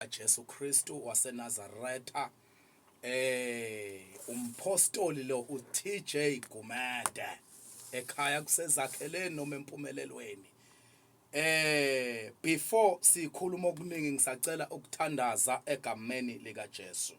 Jesu Kristu waseNazaretha umpostoli lo uTJ Gumede ekhaya kusezakheleni noma empumelelweni. Before sikhuluma okuningi ngisacela ukuthandaza egameni lika Jesu.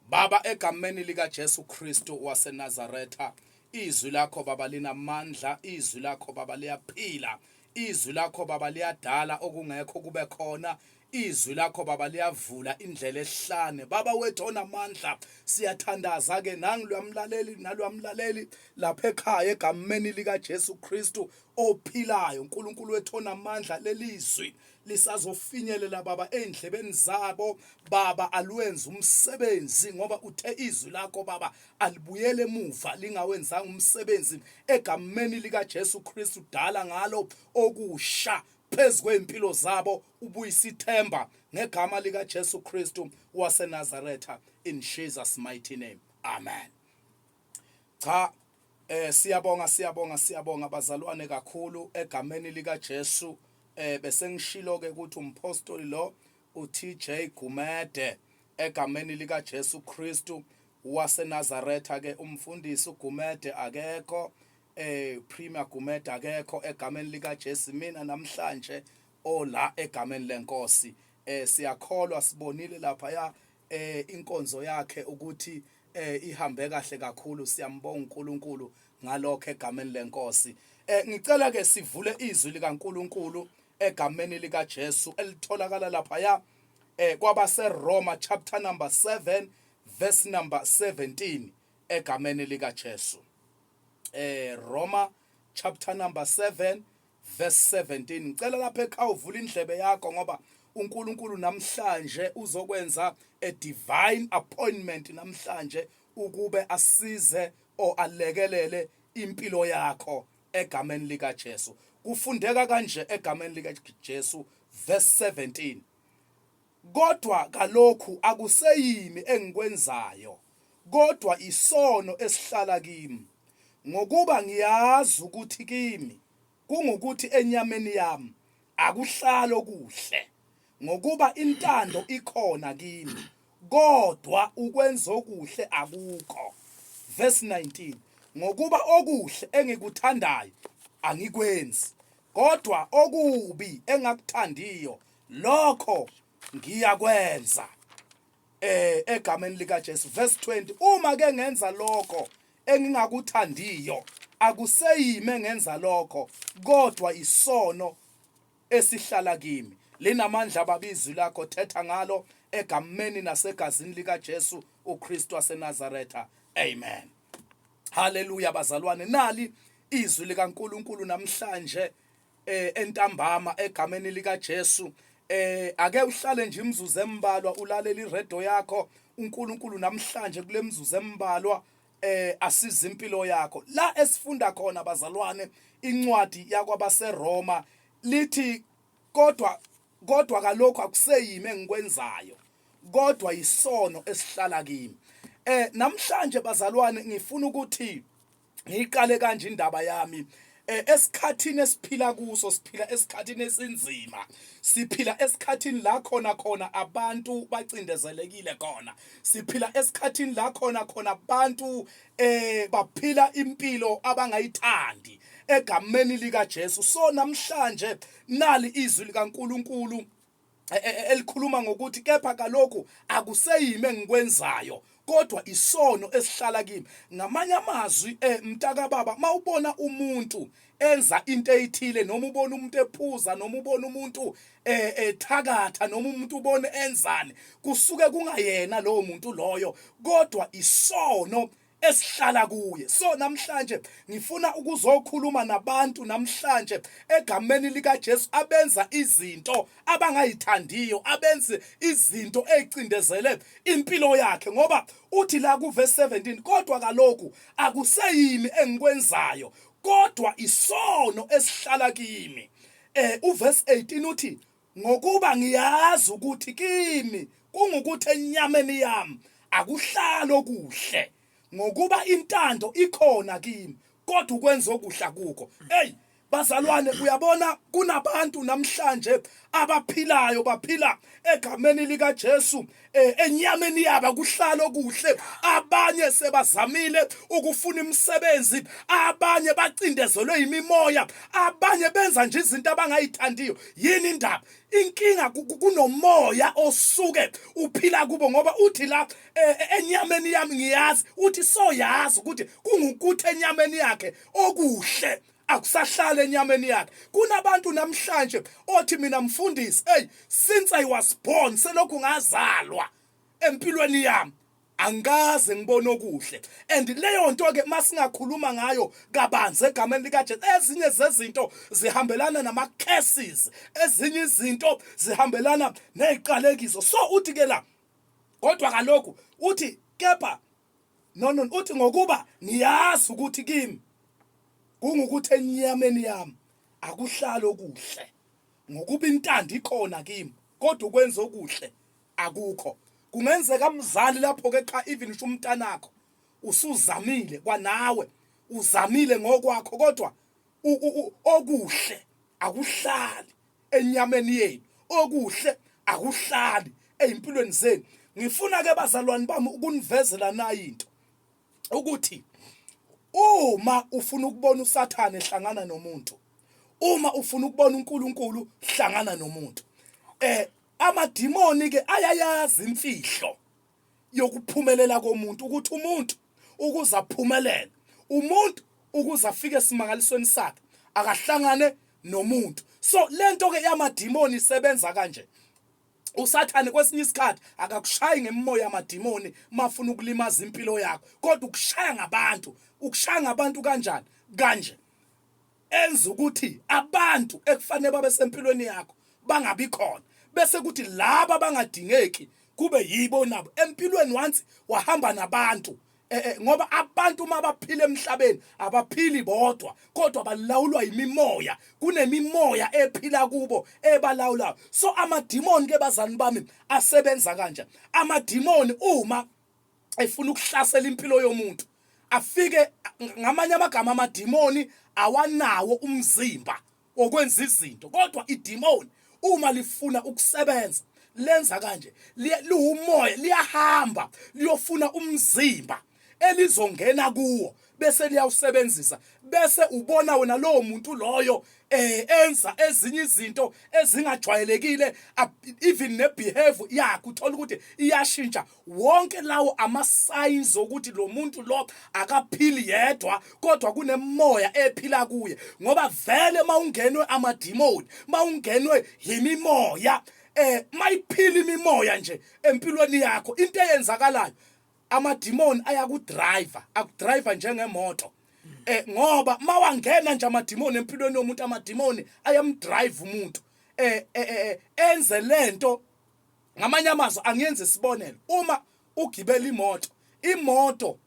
Baba, egameni lika Jesu Kristu waseNazaretha, izwi lakho Baba linamandla, izwi lakho Baba liyaphila, izwi lakho Baba liyadala okungekho kube khona, izwi lakho Baba liyavula indlela ehlane. Baba wethu onamandla, siyathandaza ke nangilwamlaleli nalwamlaleli lapha ekhaya egameni lika Jesu Kristu ophilayo. uNkulunkulu wethu onamandla, lelizwi lisazofinyelela Baba endlebeni zabo. Baba, alwenza umsebenzi ngoba uthe izwi lakho Baba alibuyele emuva lingawenzanga umsebenzi. Egameni lika Jesu Kristu dala ngalo okusha phezu kwempilo zabo, ubuyisithemba ngegama lika Jesu Kristu waseNazaretha, in Jesus mighty name, amen. Cha, siyabonga bazalwane kakhulu egameni lika Jesu. Bese ngishilo ke ukuthi umpostoli lo uTJ Gumede egameni lika Jesu Kristu waseNazaretha ke umfundisi uGumede akekho, Premier Gumede akekho egameni lika Jesu. Mina namhlanje ola egameni lenkosi siyakholwa sibonile lapha ya inkonzo yakhe ukuthi ihambe kahle kakhulu. Siyambonga uNkulunkulu ngalokho egameni lenkosi. Ngicela ke sivule izwi likaNkulunkulu egameni lika Jesu elitholakala lapha ya kwabase Roma chapter number 7 verse number 17 egameni lika Jesu. Roma chapter number 7 verse 17. Ngicela lapha ekhaya uvula indlebe yakho ngoba uNkulunkulu namhlanje uzokwenza a divine appointment namhlanje ukube asize o alekelele impilo yakho egameni lika Jesu. Kufundeka kanje egameni lika Jesu verse 17. Kodwa kalokhu akuseyimi engikwenzayo, kodwa isono esihlala kimi. Ngokuba ngiyazi ukuthi kimi kungukuthi enyameni yami akuhlalo kuhle, ngokuba intando ikhona kimi, kodwa ukwenza okuhle akukho. Verse 19. Ngokuba okuhle engikuthandayo angikwenzi, kodwa okubi engakuthandiyo lokho ngiyakwenza. Egameni lika Jesu. Verse 20. Uma ke ngenza lokho engingakuthandiyo, akuseyime ngenza lokho, kodwa isono esihlala kimi. Linamandla babizwi lakho, thetha ngalo egameni nasegazini lika Jesu uKristu waseNazaretha, amen. Haleluya bazalwane, nali izwi likaNkulunkulu namhlanje entambama egameni lika Jesu. Ake uhlale nje imzuzu embalwa ulalela iredio yakho. uNkulunkulu namhlanje kule mzuzu embalwa asiza impilo yakho. La esifunda khona bazalwane, incwadi yakwabase Roma lithi kodwa kalokho akuseyimi engikwenzayo, kodwa isono esihlala kimi. Namhlanje bazalwane ngifuna ukuthi ngiqale kanje indaba yami. Esikhathini esiphila kuso, siphila esikhathini esinzima, siphila esikhathini la khona abantu bacindezelekile khona, siphila esikhathini la khona abantu baphila impilo abangayithandi egameni lika Jesu. So namhlanje nali izwi likaNkulunkulu elikhuluma ngokuthi kepha kalokhu akuseyimi engikwenzayo, kodwa isono esihlala kimi. Ngamanye amazwi mntaka baba, mawubona umuntu enza into ethile, noma ubona umuntu ephuza, noma ubona umuntu ethakatha, noma umuntu ubone enzane, kusuke kungayena lowo muntu loyo, kodwa isono esihlala kuye. So namhlanje ngifuna ukuzokhuluma nabantu namhlanje egameni lika Jesu abenza izinto abangayithandiyo, abenze izinto ezicindezele impilo yakhe, ngoba uthi la ku verse 17, kodwa kalokhu akuseyimi engikwenzayo, kodwa isono esihlala kimi. Uverse 18 uthi ngokuba ngiyazi ukuthi kimi kungukuthi enyameni yami akuhlalo kuhle, ngokuba intando ikhona kimi, kodwa ukwenza okuhle akukho. bazalwane uyabona kunabantu namhlanje abaphilayo baphila egameni lika Jesu enyameni yaba kuhlalo kuhle abanye sebazamile ukufuna imisebenzi abanye bacindezelwe imimoya abanye benza nje izinto abangayithandiyo yini indaba inkinga kunomoya osuke uphila kubo ngoba uthi la enyameni yami ngiyazi uthi soyazi ukuthi kungukuthi enyameni yakhe okuhle akusahlala enyameni yakhe kunabantu namhlanje othi mina mfundisi since I was born selokhu ngazalwa empilweni yami angaze ngibone okuhle and leyo nto ke masingakhuluma ngayo kabanzi egameni lika Jesu ezinye zezinto zihambelana nama cases ezinye izinto zihambelana neziqalekiso so uthi ke la kodwa kalokhu uthi kepha no uthi ngokuba ngiyazi ukuthi kimi kungukuthi enyameni yami akuhlala okuhle ngokuba intando ikhona kimi kodwa ukwenza okuhle akukho kungenzeka mzali lapho ke cha even usho umntanakho usuzamile kwanawe uzamile ngokwakho kodwa okuhle akuhlali enyameni yenu okuhle akuhlali ezimpilweni zenu ngifuna ke bazalwane bami ukunivezela na into ukuthi uma ufuna ukubona uSathane ehlangana nomuntu uma ufuna ukubona uNkulunkulu hlangana nomuntu amadimoni ke ayayazi imfihlo yokuphumelela komuntu ukuthi umuntu ukuze aphumelele umuntu ukuze afike esimangalisweni sakhe akahlangane nomuntu so lento ke yamadimoni isebenza kanje uSathane kwesinye isikhathi akakushayi ngemoya yamadimoni mafuna ukulimaza impilo yakho kodwa ukushaya ngabantu kanjani kanje enza ukuthi abantu ekufanele babe sempilweni yakho bangabi khona bese kuthi laba bangadingeki kube yibo nabo empilweni once wahamba nabantu ngoba abantu mabaphila emhlabeni abaphili bodwa kodwa balawulwa imimoya kunemimoya ephila kubo ebalawulayo so amadimoni ke bazani bami asebenza kanje amadimoni uma efuna ukuhlasela impilo yomuntu afike ngamanye amagama amadimoni awanawo umzimba okwenza izinto kodwa idimoni uma lifuna ukusebenza lenza kanje liwumoya liyahamba liyofuna umzimba elizongena kuwo bese liyawusebenzisa bese ubona wena lowo muntu loyo enza ezinye izinto ezingajwayelekile even nebehavior yakhe uthola ukuthi iyashintsha wonke lawo ama signs ukuthi lo muntu lo akaphili yedwa kodwa kunemoya ephila kuye ngoba vele mawungenwe amadimoni mawungenwe yimimoya mayiphila imimoya nje empilweni yakho into eyenzakalayo amadimoni akudriver njengemoto ngoba mawangena nje amadimoni empilweni yomuntu amadimoni ayamdrive umuntu enze lento ngamanye amazwi angiyenze isibonelo uma ugibela imoto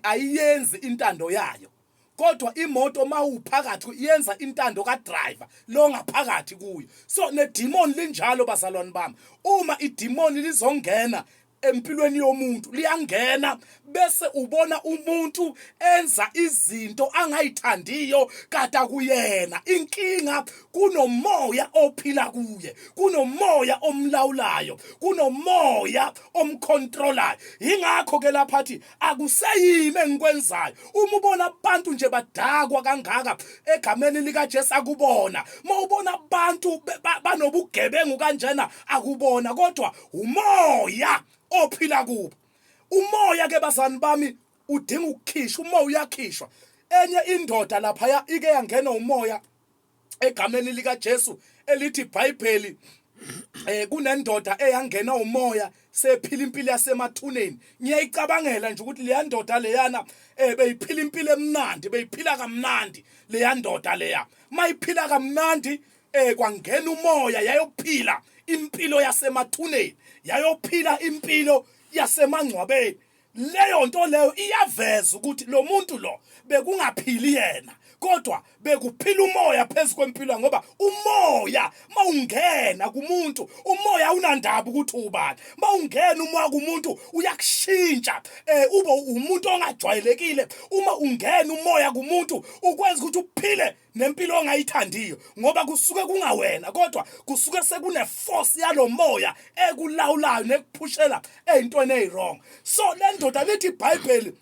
ayiyenzi intando yayo kodwa imoto mawuphakathi yenza intando kadriver lo ngaphakathi kuyo so nedemon linjalo bazalwane bami uma idemon lizongena empilweni yomuntu liyangena bese ubona umuntu enza izinto angayithandiyo kade kuyena inkinga kunomoya ophila kuye kunomoya omlawulayo kunomoya omcontrolayo ingakho ke laphathi akuseyimi engikwenzayo uma ubona abantu nje badakwa kangaka egameni lika Jesu akubona mawubona abantu banobugebengu kanjena akubona kodwa umoya ophila kubo umoya ke bazani bami udinga ukukhishwa umoya uyakhishwa enye indoda lapha ike yangena umoya egameni lika Jesu elithi iBhayibheli kunendoda eyangena umoya sephila impilo yasemathuneni ngiyayicabangela nje ukuthi leya ndoda leyana beyiphila impilo emnandi beyiphila kamnandi leya ndoda leya mayiphila kamnandi kwangena umoya yayophila impilo yasemathuneni yayophila impilo yasemangcwabeni leyo nto leyo iyaveza ukuthi lo muntu lo bekungaphili yena kodwa bekuphila umoya phezulu kwempilo ngoba umoya mawungena kumuntu umoya unandaba ukuthi ubani mawungena umoya kumuntu uyakushintsha ube umuntu ongajwayelekile uma ungena umoya kumuntu ukwenza ukuthi uphile nempilo ongayithandiyo ngoba kusuke kungawena kodwa kusuke sekune force yalomoya ekulawulayo nekuphushela ezintweni ezirong so le ndoda lithi iBhayibheli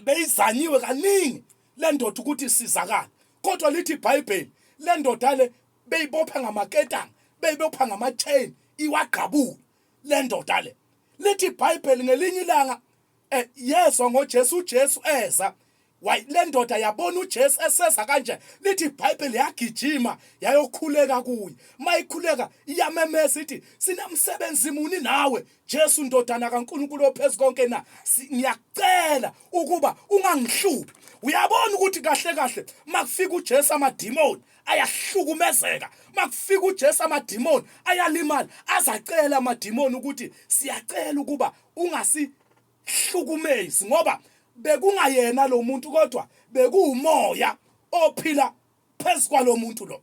beyizanyiwe kaningi le ndoda ukuthi isizakala kodwa lithi iBhayibheli le ndoda le beyibopha ngamaketanga beyibopha ngamachain iwagqabula le ndoda le lithi iBhayibheli ngelinye ilanga yezwa ngoJesu uJesu eza le ndoda yabona uJesu eseza kanje lithi iBhayibheli yagijima yayokhuleka kuye mayikhuleka iyamemeza ithi sinomsebenzi muni nawe Jesu ndodana kaNkulunkulu ophezulu konke na ngiyacela ukuba ungangihluphi uyabona ukuthi kahle kahle makufika uJesu amadimoni ayahlukumezeka makufika uJesu amadimoni ayalimala azacela amadimoni ukuthi siyacela ukuba ungasihlukumezi ngoba bekungayena lo muntu kodwa bekuumoya ophila phezulu kwalo muntu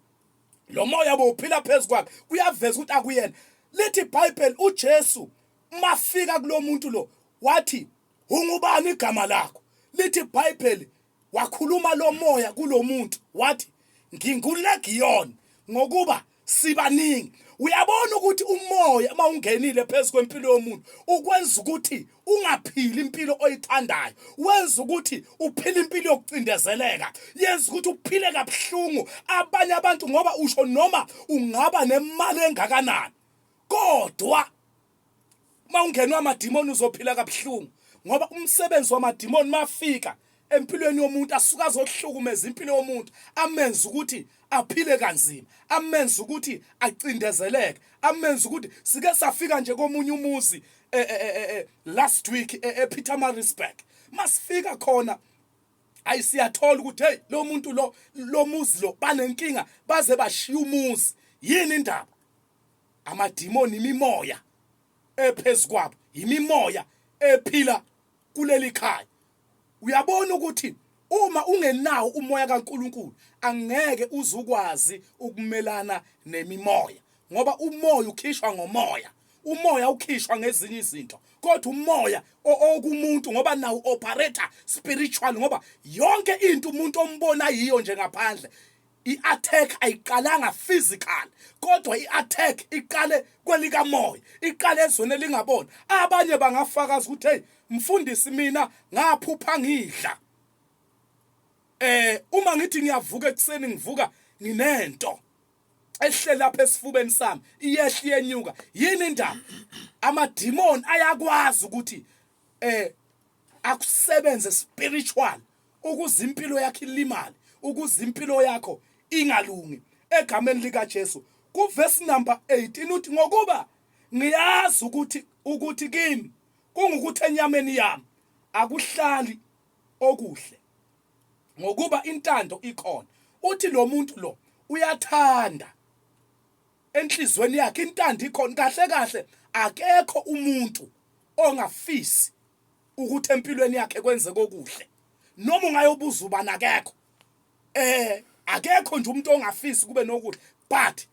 lo moya bophila phezulu kwakhe kuyaveza ukuthi akuyena lithi iBhayibheli uJesu mafika kulo muntu lo wathi ungubani igama lakho lithi iBhayibheli wakhuluma lo moya kulo muntu wathi nginguLegion ngokuba sibaningi uyabona ukuthi umoya mawungenile phezulu kwempilo yomuntu ukwenza ukuthi ungaphili impilo oyithandayo wenza ukuthi uphile impilo yokucindezeleka yenza ukuthi uphile kabuhlungu abanye abantu ngoba usho noma ungaba nemali engakanani kodwa mawungenwa amadimoni uzophila kabuhlungu ngoba umsebenzi wamadimoni mafika empilweni yomuntu asuka azohlukumeza impilo yomuntu amenza ukuthi aphile kanzima amenza ukuthi acindezeleke amenza ukuthi sike safika nje komunye umuzi last week ePietermaritzburg masifika khona ayisiyathola ukuthi hey lo muntu lo muzi lo banenkinga baze bashiya umuzi yini indaba amadimoni imimoya ephezulu kwabo imimoya ephila kuleli khaya uyabona ukuthi uma ungenawo umoya kaNkuluNkulu angeke uzukwazi ukumelana nemimoya ngoba umoya ukhishwa ngomoya umoya ukhishwa ngezinye izinto kodwa umoya okumuntu ngoba nawo operator spiritual ngoba yonke into umuntu ombona yiyo nje ngaphandle i-attack ayiqalanga physical kodwa i-attack iqale kwelika moya iqale ezweni elingabona abanye bangafakaza ukuthi hey mfundisi mina ngaphupha ngidla uma ngithi ngiyavuka ekseni ngivuka nginento ehle lapha esifubeni sami iyehla iyenyuka yini indaba amadimoni ayakwazi ukuthi akusebenze spiritual ukuze impilo yakhe ilimale ukuze impilo yakho ingalungi egameni lika Jesu kuverse number 18 uthi ngokuba ngiyazi ukuthi kimi kungukuthi enyameni yami akuhlali okuhle ngokuba intando ikhona uthi lo muntu lo uyathanda enhlizweni yakhe intando ikhona kahle kahle akekho umuntu ongafisi ukuthi empilweni yakhe kwenzeke okuhle noma ungayobuza ubana akekho akekho nje umuntu ongafisi kube nokuhle but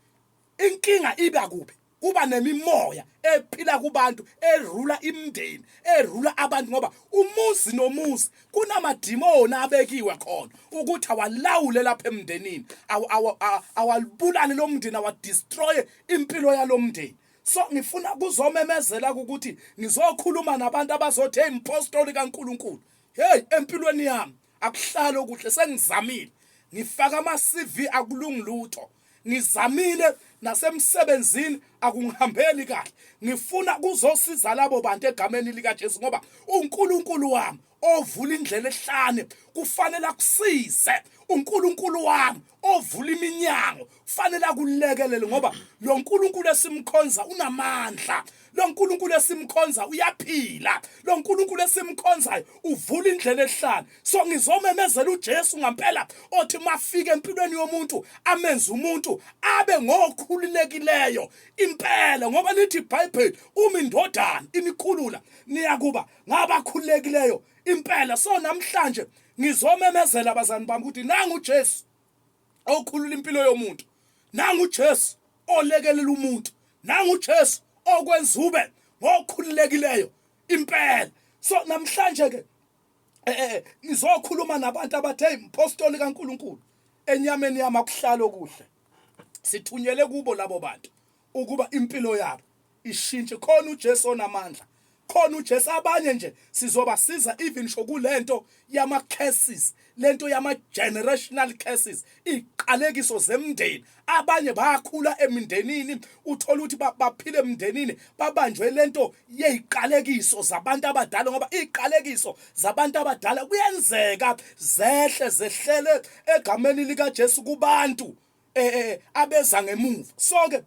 inkinga iba kuphi kuba nemimoya ephila kubantu erula imndeni erula abantu ngoba umuzi nomuzi kunamadimoni abekiwe khona ukuthi awalawule lapha emndenini awalibulale lo mndeni awadestroy impilo yalomndeni so ngifuna kuzomemezela ukuthi ngizokhuluma nabantu abazothi hey mpostoli kaNkuluNkulu hey empilweni yami akuhlala okuhle sengizamile ngifaka ama-CV akulungi lutho ngizamile nasemsebenzini akungihambeli kahle ngifuna kuzosiza labo bantu egameni lika Jesu ngoba uNkulunkulu wami ovula indlela ehlane kufanele akusize uNkulunkulu wami ovula iminyango kufanele akulekelele ngoba lo nkulunkulu esimkhonza unamandla lo nkulunkulu esimkhonza uyaphila lo nkulunkulu esimkhonzayo uvula indlela ehlane so ngizomemezela uJesu ngempela othi mafike empilweni yomuntu amenza umuntu abe ngokho abakhululekileyo impela ngoba lithi iBhayibheli uma indodana inikhulula niyakuba ngabakhululekileyo impela. So namhlanje ngizomemezela abazali bami ukuthi nangu uJesu okhulula impilo yomuntu, nangu uJesu olekelela umuntu, nangu uJesu okwenza ube ngokhululekileyo impela. So namhlanje ke ngizokhuluma nabantu abathe impostoli kaNkuluNkulu enyameni yami akuhlala okuhle. Sithunyele kubo labo bantu ukuba impilo yabo ishintshe. Khona uJesu onamandla, khona uJesu. Abanye nje sizobasiza even sho kulento yama cases, lento yama generational cases, iqalekiso zemndeni. Abanye bayakhula emindenini, uthola ukuthi baphile emndenini babanjwe lento yeziqalekiso zabantu abadala, ngoba iziqalekiso zabantu abadala kuyenzeka zehlele egameni lika Jesu kubantu abeza ngemuva. So ke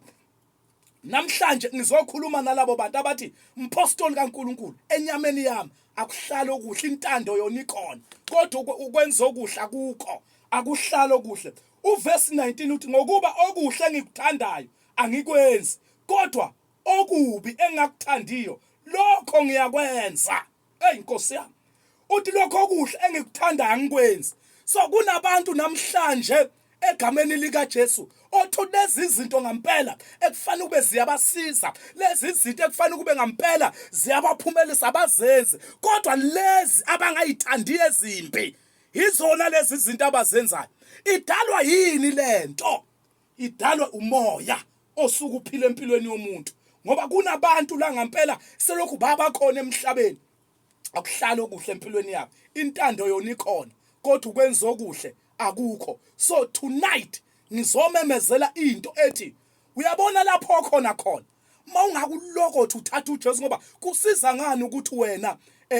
namhlanje ngizokhuluma nalabo bantu abathi mpostoli kaNkuluNkulu enyameni yami akuhlala okuhle, intando yona ikhona kodwa ukwenza okuhle akukho, akuhlala okuhle. Uverse 19 uthi ngokuba okuhle engikuthandayo angikwenzi, kodwa okubi engakuthandiyo lokho ngiyakwenza. Inkosi yami uthi lokho okuhle engikuthandayo angikwenzi. So kunabantu namhlanje egameni lika Jesu othu lezi zinto ngempela ekufanele kube ziyabasiza, lezi zinto ekufanele kube ngempela ziyabaphumelisa abazenze, kodwa lezi abangayithandi ezimpi izona lezi zinto abazenzayo. Idalwa yini lento? Idalwa umoya osuka uphile empilweni yomuntu, ngoba kunabantu la ngempela selokhu baba khona emhlabeni akuhlala okuhle empilweni yabo, intando yona ikhona kodwa ukwenza okuhle akukho. So tonight ngizomemezela into ethi uyabona lapho khona mawungakulokotha uthatha uJesu, ngoba kusiza ngani ukuthi wena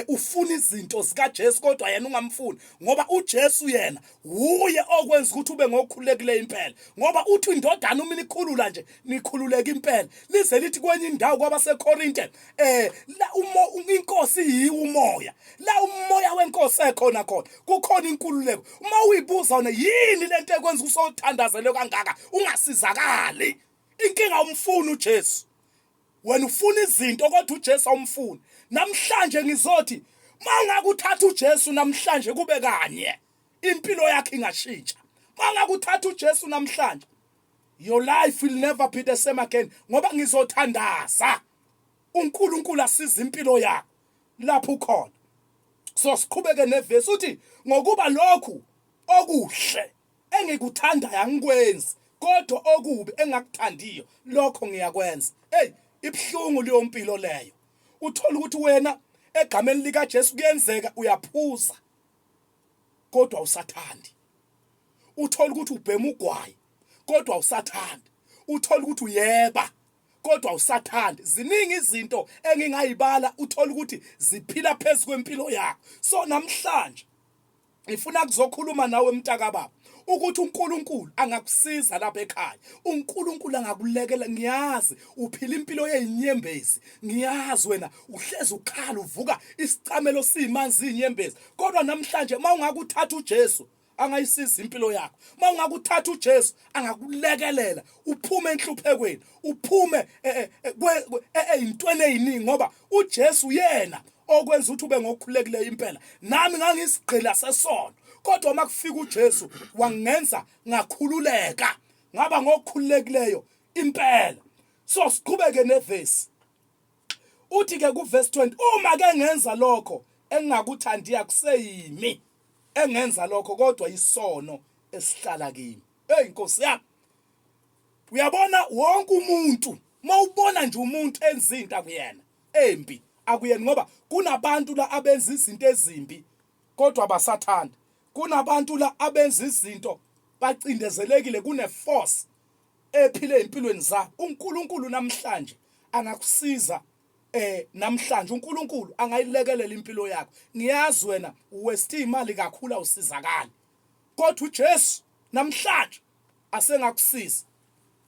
ufuna izinto zika Jesu kodwa yena ungamfuni, ngoba uJesu yena uye okwenza ukuthi ube ngokhululekile impela. Ngoba uthi indodana uma nikhulula nje nikhululeka impela. Lize lithi kwenye indawo kwabaseKorinte la inkosi yiwo umoya, la umoya wenkosi ekhona kukhona inkululeko. Uma uyibuza wena yini lento ekwenza usothandazele kangaka ungasizakali, inkinga umfuni uJesu. Wena ufuna izinto kodwa uJesu awumfuni. Namhlanje ngizothi mangakuthatha uJesu namhlanje kube kanye impilo yakhe ingashintsha. Mangakuthatha uJesu namhlanje your life will never be the same again, ngoba ngizothandaza uNkulunkulu asiza impilo yakho lapho ukhona. So siqhubeke nevesi uthi ngokuba lokhu okuhle engikuthandayo angikwenzi, kodwa okubi engakuthandiyo lokho ngiyakwenza. Ibhlungu leyo mpilo leyo. Uthola ukuthi wena egameni lika Jesu kuyenzeka uyaphuza kodwa usathandi. Uthola ukuthi ubhema ugwayi kodwa usathandi. Uthola ukuthi uyeba kodwa usathandi. Ziningi izinto engingayibala uthola ukuthi ziphila phezulu kwempilo yakho. So namhlanje ngifuna kuzokhuluma nawe mntaka baba ukuthi uNkulunkulu angakusiza lapha ekhaya. uNkulunkulu angakulekela. Ngiyazi uphila impilo yezinyembezi, ngiyazi wena uhlezi ukhala uvuka isicamelo simanzi izinyembezi, kodwa namhlanje mawungakuthatha uJesu angayisiza impilo yakho. Mawungakuthatha uJesu angakulekelela uphume enhluphekweni, uphume eyintweni eziningi, ngoba uJesu yena okwenza ukuthi ube ngokukhulekile impela. Nami ngangisigqila sesono, kodwa makufika uJesu wangenza ngakhululeka, ngaba ngokukhululekileyo impela. So siqhubeke nevesi uthi ke kuverse 20 uma ke ngenza lokho engakuthandiya kuseyimi engenza lokho kodwa isono esihlala kimi. Inkosi yami uyabona wonke umuntu mawubona nje umuntu enza into akuyena embi akuyena, ngoba kunabantu la abenza izinto ezimbi kodwa basathanda. Kunabantu la abenza izinto bacindezelekile, kuneforce ephile empilweni zabo. uNkulunkulu namhlanje angakusiza namhlanje. uNkulunkulu angayilekelela impilo yakho. Ngiyazi wena uwaste imali kakhulu awusizakali, kodwa uJesu namhlanje asengakusiza.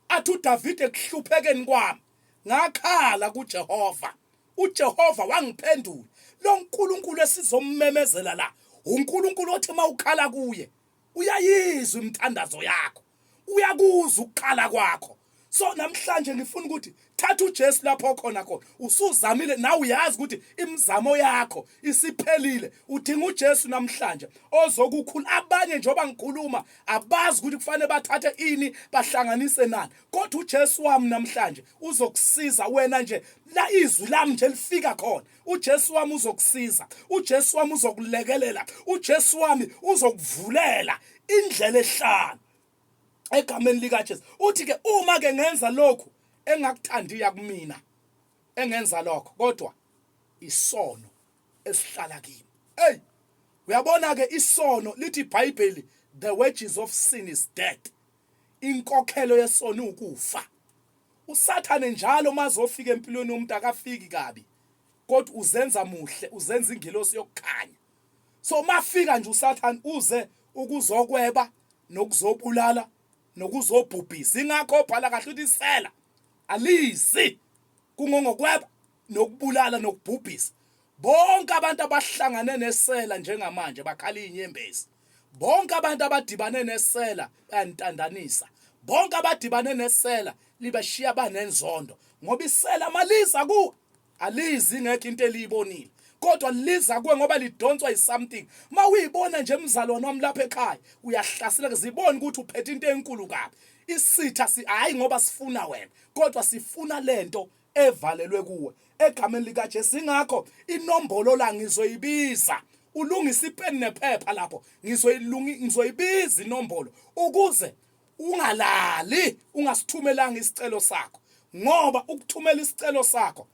Athi uDavid ekuhluphekeni kwami ngakhala kuJehova, uJehova wangiphendula. Lo uNkulunkulu esizommemezela la uNkulunkulu othi mawukhala kuye uyayizwa imithandazo yakho, uyakuzwa ukukhala kwakho. So namhlanje ngifuna ukuthi thatha uJesu lapho khona usuzamile nawe uyazi ukuthi imizamo yakho isiphelile udinga uJesu namhlanje ozokukhula abanye njoba ngikhuluma abazi ukuthi kufanele bathathe ini bahlanganise nani kodwa uJesu wami namhlanje uzokusiza wena nje la izwi lami nje lifika khona uJesu wami uzokusiza uJesu wami uzokulekelela uJesu wami uzokuvulela indlela ehlanu egameni likaJesu uthi ke uma ke ngenza lokhu engakuthandiya kumina engenza lokho kodwa isono esihlala kimi hey uyabona ke isono lithi iBhayibheli the wages of sin is death inkokhelo yesono ukufa usathane njalo mazofika empilweni yomuntu akafiki kabi kodwa uzenza muhle uzenza ingilosi yokukhanya so mafika nje usathane uze ukuzokweba nokuzobulala nokuzobhubhisa ingakho bhala kahle uthi isela alizi kungongokweba nokubulala nokubhubhisa bonke abantu abahlangane nesela njengamanje bakhala inyembezi bonke abantu abadibane nesela bayantandanisa bonke abadibane nesela libashiya banenzondo ngoba isela maliza ku alizi ngeke into eliyibonile kodwa liza kuwe ngoba lidonswa isomething mawuyibona nje emzalwane wami lapha ekhaya uyahlasela zibona ukuthi uphethe into enkulu kabi isitha hayi ngoba sifuna wena kodwa sifuna lento evalelwe kuwe egameni likaJesu ingakho inombolo la ngizoyibiza ulungisa ipeni nephepha lapho ngizoyibiza inombolo ukuze ungalali ungasithumelanga isicelo sakho ngoba ukuthumela isicelo sakho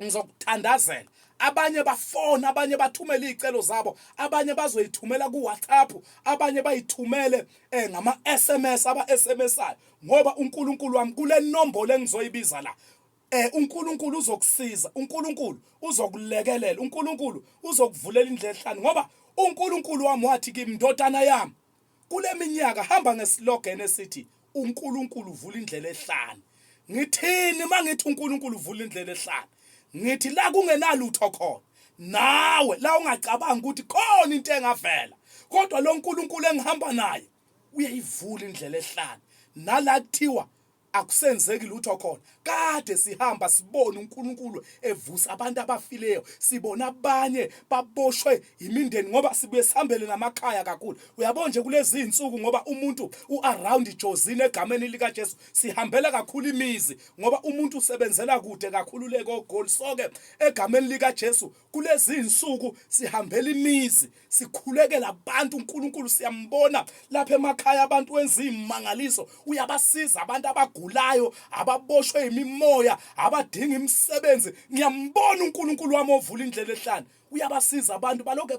ngizokuthandazela abanye bafona abanye bathumela izicelo zabo abanye bazoyithumela ku WhatsApp abanye bayithumele ngama SMS aba SMSayo ngoba uNkulunkulu wami kule nombolo engizoyibiza la uNkulunkulu uzokusiza uNkulunkulu uzokulekelela uNkulunkulu uzokuvulela indlela ehlanu ngoba uNkulunkulu wami wathi kimi ndodana yami kule minyaka hamba ngeslogan esithi uNkulunkulu uvula indlela ehlanu ngithini mangithi uNkulunkulu uvula indlela ehlanu ngithi la kungenalutho khona nawe la ungacabanga ukuthi khona into engavela kodwa lo uNkulunkulu engihamba naye uyayivula indlela ehlanu nala kuthiwa akusenzeki lutho khona kade sihamba sibona uNkulunkulu evusa abantu abafileyo sibona abanye baboshwe imindeni ngoba sibuye sihambele namakhaya kakhulu uyabona nje kulezi insuku ngoba umuntu uaround Jozini egameni likaJesu sihambela kakhulu imizi ngoba umuntu usebenzela kude kakhulu leko goal soke egameni likaJesu kulezi insuku sihambela imizi sikhulekela abantu uNkulunkulu siyambona lapha emakhaya abantu wenza imangaliso uyabasiza abantu abagulayo ababoshwe imimoya abadinga imisebenzi ngiyambona uNkulunkulu wami ovula indlela ehlanu uyabasiza abantu baloke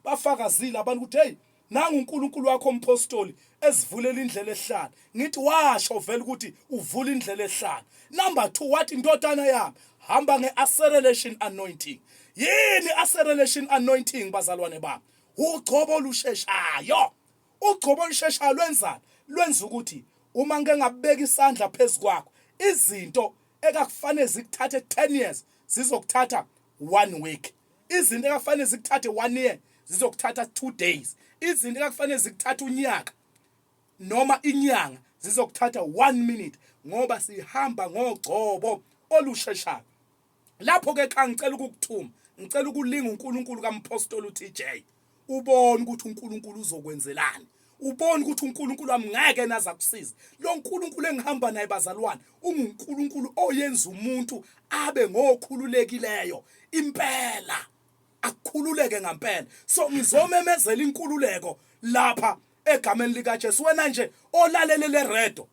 bafakazile abantu ukuthi hey nanga uNkulunkulu wakho umpostoli esivulela indlela ehlanu ngithi washo vele ukuthi uvula indlela ehlanu number 2 wathi indodana yami hamba ngeacceleration anointing yini acceleration anointing bazalwane bami ugcobo olusheshayo ugcobo olusheshayo lwenzani lwenza ukuthi uma ngeke ngabeka isandla phezukwakho izinto ekakufanele zikuthathe 10 years zizokuthatha 1 week izinto ekakufanele zikuthathe 1 year zizokuthatha 2 days izinto ekakufanele zikuthatha unyaka noma inyanga zizokuthatha 1 minute ngoba sihamba ngogcobo olusheshayo lapho ke xa ngicela ukukuthuma ngicela ukulinga uNkulunkulu kaMpostoli uTJ ubone ukuthi uNkulunkulu uzokwenzelani ubone ukuthi uNkulunkulu wami ngeke naza kusiza lo uNkulunkulu engihamba naye bazalwane unguNkulunkulu oyenza umuntu abe ngokhululekileyo impela akukhululeke ngempela so ngizomemezela inkululeko lapha egameni likaJesu wena nje olalelele redo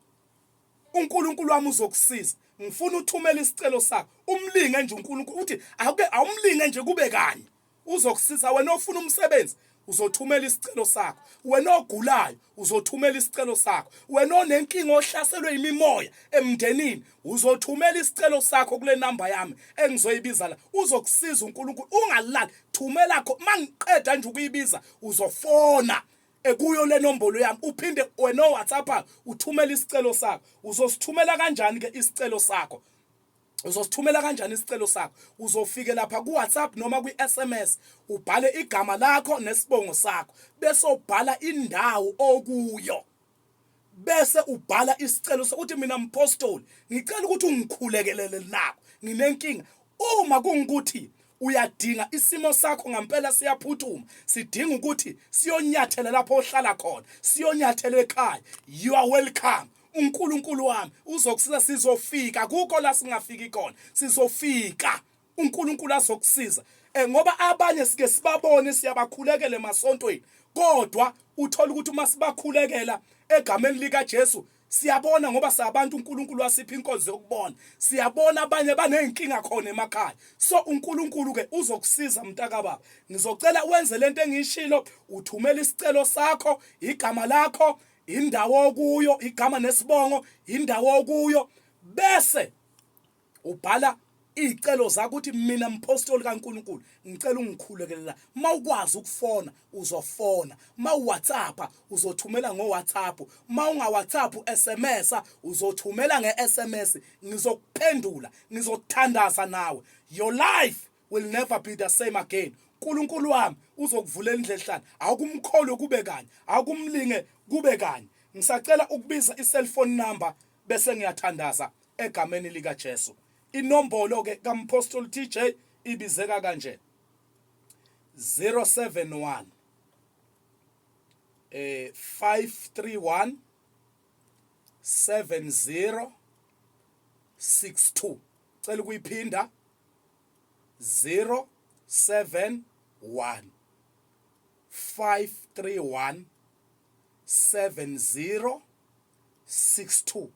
uNkulunkulu wami uzokusiza ngifuna uthumela isicelo sakho umlinge nje uNkulunkulu uthi ake awumlinge nje kube kanye uzokusiza wena ofuna umsebenzi uzothumela isicelo sakho wena ogulayo uzothumela isicelo sakho wena onenkinga ohlaselwe imimoya emndenini uzothumela isicelo sakho kule number yami engizoyibiza la uzokusiza uNkulunkulu ungalali thumela mangiqeda nje ukuyibiza uzofona ekuyo le nombolo yami uphinde wena WhatsApp uthumela isicelo sakho uzosithumela kanjani ke isicelo sakho uzosithumela kanjani isicelo sakho uzofika lapha ku WhatsApp noma ku SMS ubhale igama lakho nesibongo sakho bese ubhala indawo okuyo bese ubhala isicelo sokuthi mina mpostoli ngicela ukuthi ungikhulekelele nakho nginenkinga. Uma kungikuthi uyadinga isimo sakho ngempela siyaphuthuma, sidinga ukuthi siyonyathela lapho ohlala khona, siyonyathela ekhaya, you are welcome. uNkulunkulu wami uzokusiza, sizofika kuko la singafiki khona, sizofika. uNkulunkulu azokusiza. Ngoba abanye sike sibabone siyabakhulekela emasontweni, kodwa uthola ukuthi uma sibakhulekela egameni lika Jesu siyabona, ngoba sabantu uNkulunkulu wasipha inkonzo yokubona, siyabona abanye banenkinga khona emakhaya. So uNkulunkulu ke uzokusiza mntaka baba. Ngizocela wenze lento engishilo, uthumela isicelo sakho, igama lakho, indawo okuyo, igama nesibongo, indawo okuyo, bese ubhala icelo zakho uthi mina mpostoli kaNkulunkulu ngicela ungikhulekelela. Mawukwazi ukufona uzofona, mawu-WhatsApp uzothumela ngo-WhatsApp, mawunga-WhatsApp SMS uzothumela nge-SMS. ngizokuphendula, ngizokuthandaza nawe. Your life will never be the same again. uNkulunkulu wami uzokuvulela indlela ehlala, akumkholo kube kanye, akumlinge kube kanye. Ngisacela ukubiza i-cellphone number bese ngiyathandaza egameni lika Jesu. Inombolo ke kaMpostoli TJ ibizeka kanje: 071 531 7062. Cela ukuyiphinda: 071 531 7062.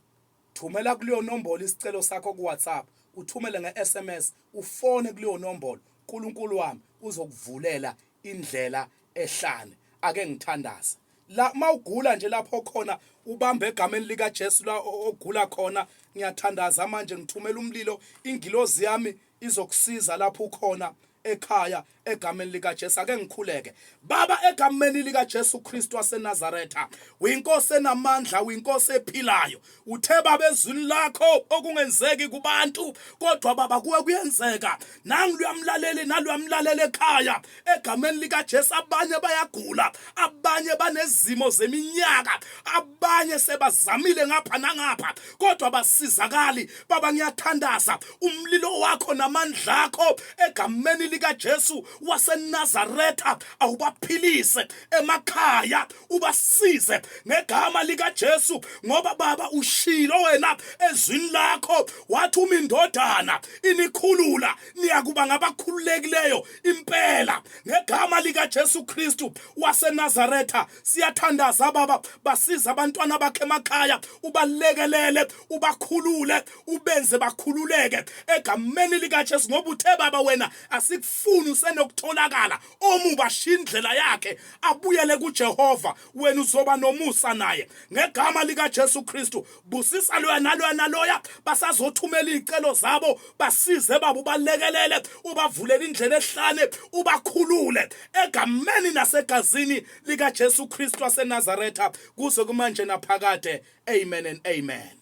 Thumela kuleyo nombolo isicelo sakho ku WhatsApp, uthumele nge-SMS, ufone kuleyo nombolo. uNkulunkulu wami uzokuvulela indlela ehlane. Ake ngithandaza. La mawugula nje lapho khona ubambe egameni lika Jesu la ogula khona, ngiyathandaza manje ngithumela umlilo, ingilozi yami izokusiza lapho ukhona ekhaya egameni lika Jesu. Ake ngikhuleke. Baba, egameni lika Jesu Kristu waseNazaretha, uyinkosi enamandla, uyinkosi ephilayo. Uthe baba ezwini lakho okungenzeki kubantu, kodwa baba kuwe kuyenzeka. Nangu luyamlaleli naluyamlaleli ekhaya egameni lika Jesu. Abanye bayagula, abanye banezimo zeminyaka, abanye sebazamile ngapha nangapha kodwa basizakali. Baba, ngiyathandaza umlilo wakho namandla akho egameni lika Jesu waseNazaretha awubaphilise emakhaya, ubasize ngegama lika Jesu. Ngoba baba ushilo wena ezwini lakho wathi uma indodana inikhulula niyakuba ngabakhululekileyo impela. Ngegama lika Jesu Kristu waseNazaretha siyathandaza baba, basiza abantwana bakhe emakhaya, ubalekelele, ubakhulule, ubenze bakhululeke egameni lika Jesu. Ngoba uthe baba wena asikufuni usenokutholakala omuba shindlela yakhe abuyele kuJehova, wena uzoba nomusa naye ngegama lika Jesu Kristu. Busisa loya naloya basazothumela izicelo zabo, basize baba, ubalekelele, ubavulela indlela ehlane, ubakhulule egameni nasegazini lika Jesu Kristu waseNazaretha kuze kumanje naphakade. Amen and amen.